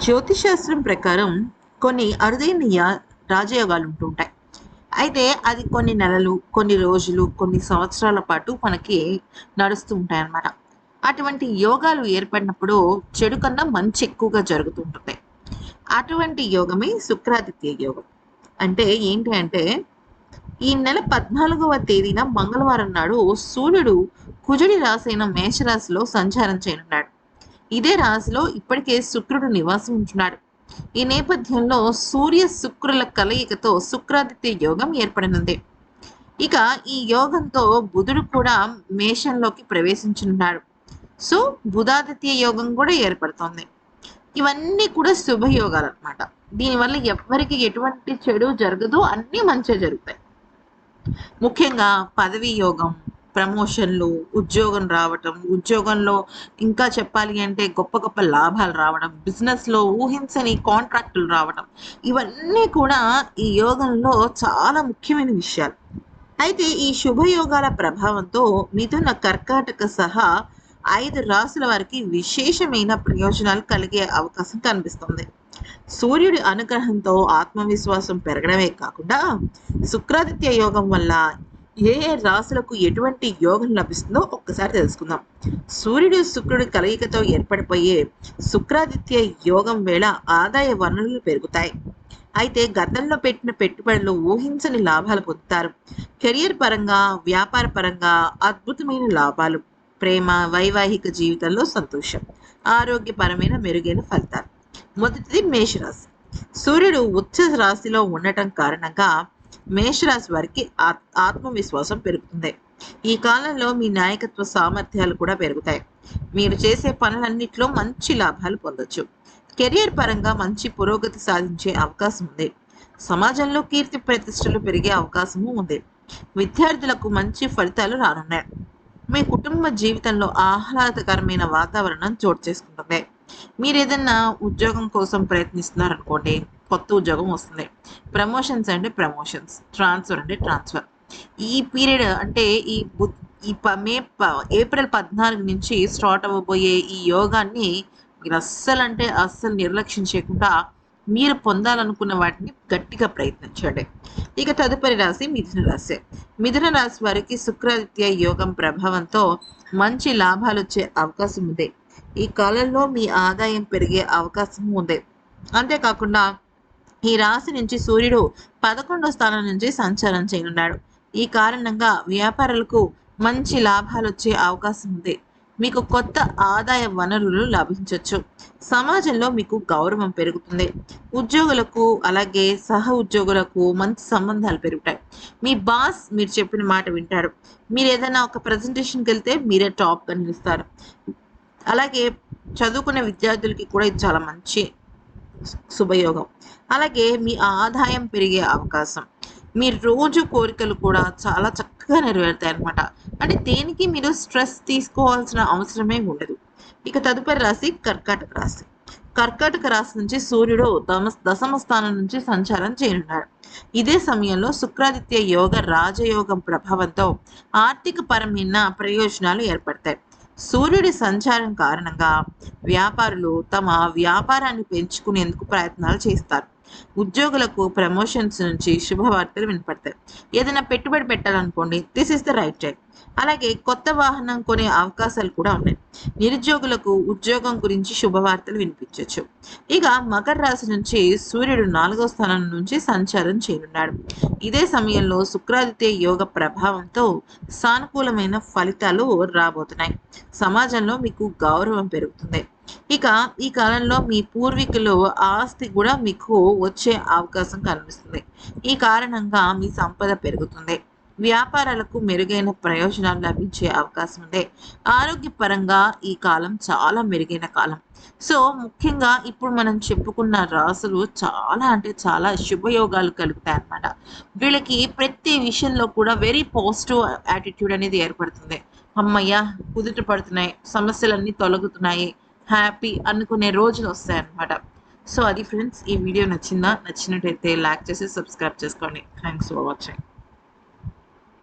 జ్యోతిషాస్త్రం ప్రకారం కొన్ని అరుదైన రాజయోగాలు ఉంటుంటాయి. అయితే అది కొన్ని నెలలు, కొన్ని రోజులు, కొన్ని సంవత్సరాల పాటు మనకి నడుస్తూ ఉంటాయన్నమాట. అటువంటి యోగాలు ఏర్పడినప్పుడు చెడు కన్నా మంచి ఎక్కువగా జరుగుతూ ఉంటుంది. అటువంటి యోగమే శుక్రాదిత్య యోగం. అంటే ఏంటి అంటే ఈ నెల 14వ తేదీన మంగళవారం నాడు సూర్యుడు కుజుడి రాశి అయిన మేషరాశిలో సంచారం చేయనున్నాడు. ఇదే రాశిలో ఇప్పటికే శుక్రుడు నివాసం ఉంటున్నాడు. ఈ నేపథ్యంలో సూర్య శుక్రుల కలయికతో శుక్రాదిత్య యోగం ఏర్పడనుంది. ఇక ఈ యోగంతో బుధుడు కూడా మేషంలోకి ప్రవేశించనున్నాడు. సో బుధాదిత్య యోగం కూడా ఏర్పడుతోంది. ఇవన్నీ కూడా శుభయోగాలు అనమాట. దీనివల్ల ఎవ్వరికి ఎటువంటి చెడు జరగదు, అన్నీ మంచిగా జరుగుతాయి. ముఖ్యంగా పదవీ యోగం, ప్రమోషన్లు, ఉద్యోగం రావటం, ఉద్యోగంలో ఇంకా చెప్పాలి అంటే గొప్ప గొప్ప లాభాలు రావడం, బిజినెస్లో ఊహించని కాంట్రాక్టులు రావడం, ఇవన్నీ కూడా ఈ యోగంలో చాలా ముఖ్యమైన విషయాలు. అయితే ఈ శుభయోగాల ప్రభావంతో మిథున, కర్కాటక సహా 5 రాసుల వారికి విశేషమైన ప్రయోజనాలు కలిగే అవకాశం కనిపిస్తుంది. సూర్యుడి అనుగ్రహంతో ఆత్మవిశ్వాసం పెరగడమే కాకుండా శుక్రాదిత్య యోగం వల్ల ఏ ఏ రాశులకు ఎటువంటి యోగం లభిస్తుందో ఒక్కసారి తెలుసుకుందాం. సూర్యుడు శుక్రుడి కలయికతో ఏర్పడిపోయే శుక్రాదిత్య యోగం వేళ ఆదాయ వనరులు పెరుగుతాయి. అయితే గతంలో పెట్టిన పెట్టుబడులు ఊహించని లాభాలు పొందుతారు. కెరియర్ పరంగా, వ్యాపార పరంగా అద్భుతమైన లాభాలు, ప్రేమ, వైవాహిక జీవితంలో సంతోషం, ఆరోగ్యపరమైన మెరుగైన ఫలితాలు. మొదటిది మేషరాశి. సూర్యుడు ఉచ్చ రాశిలో ఉండటం కారణంగా మేషరాశి వారికి ఆత్మవిశ్వాసం పెరుగుతుంది. ఈ కాలంలో మీ నాయకత్వ సామర్థ్యాలు కూడా పెరుగుతాయి. మీరు చేసే పనులన్నింటిలో మంచి లాభాలు పొందొచ్చు. కెరియర్ పరంగా మంచి పురోగతి సాధించే అవకాశం ఉంది. సమాజంలో కీర్తి ప్రతిష్టలు పెరిగే అవకాశము ఉంది. విద్యార్థులకు మంచి ఫలితాలు రానున్నాయి. మీ కుటుంబ జీవితంలో ఆహ్లాదకరమైన వాతావరణం చోటు చేసుకుంటుంది. మీరు ఏదన్నా ఉద్యోగం కోసం ప్రయత్నిస్తున్నారనుకోండి, కొత్త ఉద్యోగం వస్తుంది. ప్రమోషన్స్ అంటే ప్రమోషన్స్, ట్రాన్స్ఫర్ అంటే ట్రాన్స్ఫర్. ఈ పీరియడ్ అంటే ఏప్రిల్ 14 నుంచి స్టార్ట్ అవ్వబోయే ఈ యోగాన్ని మీరు అస్సలు నిర్లక్ష్యం చేయకుండా మీరు పొందాలనుకున్న వాటిని గట్టిగా ప్రయత్నించండి. ఇక తదుపరి రాశి మిథున రాశి. మిథున రాశి వారికి శుక్రాదిత్య యోగం ప్రభావంతో మంచి లాభాలు వచ్చే అవకాశం ఉంది. ఈ కాలంలో మీ ఆదాయం పెరిగే అవకాశం ఉంది. అంతేకాకుండా ఈ రాశి నుంచి సూర్యుడు 11వ స్థానం నుంచి సంచారం చేయనున్నాడు. ఈ కారణంగా వ్యాపారులకు మంచి లాభాలు వచ్చే అవకాశం ఉంది. మీకు కొత్త ఆదాయ వనరులు లభించవచ్చు. సమాజంలో మీకు గౌరవం పెరుగుతుంది. ఉద్యోగులకు అలాగే సహ ఉద్యోగులకు మంచి సంబంధాలు పెరుగుతాయి. మీ బాస్ మీరు చెప్పిన మాట వింటారు. మీరు ఏదైనా ఒక ప్రజెంటేషన్కి వెళ్తే మీరే టాప్గా నిలుస్తారు. అలాగే చదువుకునే విద్యార్థులకి కూడా ఇది చాలా మంచి శుభయోగం. అలాగే మీ ఆదాయం పెరిగే అవకాశం, మీ రోజు కోరికలు కూడా చాలా చక్కగా నెరవేరుతాయి అనమాట. అంటే దేనికి మీరు స్ట్రెస్ తీసుకోవాల్సిన అవసరమే ఉండదు. ఇక తదుపరి రాశి కర్కాటక రాశి. కర్కాటక రాశి నుంచి సూర్యుడు దశమ స్థానం నుంచి సంచారం చేయనున్నాడు. ఇదే సమయంలో శుక్రాదిత్య యోగ రాజయోగం ప్రభావంతో ఆర్థిక పరమైన ప్రయోజనాలు ఏర్పడతాయి. సూర్యుడి సంచారం కారణంగా వ్యాపారులు తమ వ్యాపారాన్ని పెంచుకునేందుకు ప్రయత్నాలు చేస్తారు. ఉద్యోగులకు ప్రమోషన్స్ నుంచి శుభవార్తలు వినపడతాయి. ఏదైనా పెట్టుబడి పెట్టాలనుకోండి, this is the right time. అలాగే కొత్త వాహనం కొనే అవకాశాలు కూడా ఉన్నాయి. నిరుద్యోగులకు ఉద్యోగం గురించి శుభవార్తలు వినిపించవచ్చు. ఇక మకర రాశి నుంచి సూర్యుడు 4వ స్థానం నుంచి సంచారం చేయనున్నాడు. ఇదే సమయంలో శుక్రాదిత్య యోగ ప్రభావంతో సానుకూలమైన ఫలితాలు రాబోతున్నాయి. సమాజంలో మీకు గౌరవం పెరుగుతుంది. ఇక ఈ కాలంలో మీ పూర్వీకులు ఆస్తి కూడా మీకు వచ్చే అవకాశం కనిపిస్తుంది. ఈ కారణంగా మీ సంపద పెరుగుతుంది. వ్యాపారాలకు మెరుగైన ప్రయోజనాలు లభించే అవకాశం ఉంది. ఆరోగ్యపరంగా ఈ కాలం చాలా మెరుగైన కాలం. సో ముఖ్యంగా ఇప్పుడు మనం చెప్పుకున్న రాసులు చాలా శుభయోగాలు కలుగుతాయి అన్నమాట. వీళ్ళకి ప్రతి విషయంలో కూడా వెరీ పాజిటివ్ యాటిట్యూడ్ అనేది ఏర్పడుతుంది. అమ్మయ్య, కుదుట పడుతున్నాయి, సమస్యలన్నీ తొలగుతున్నాయి, హ్యాపీ అనుకునే రోజులు వస్తాయి అన్నమాట. సో అది ఫ్రెండ్స్, ఈ వీడియో నచ్చినట్టయితే లైక్ చేసి సబ్స్క్రైబ్ చేసుకోండి. Thanks for watching.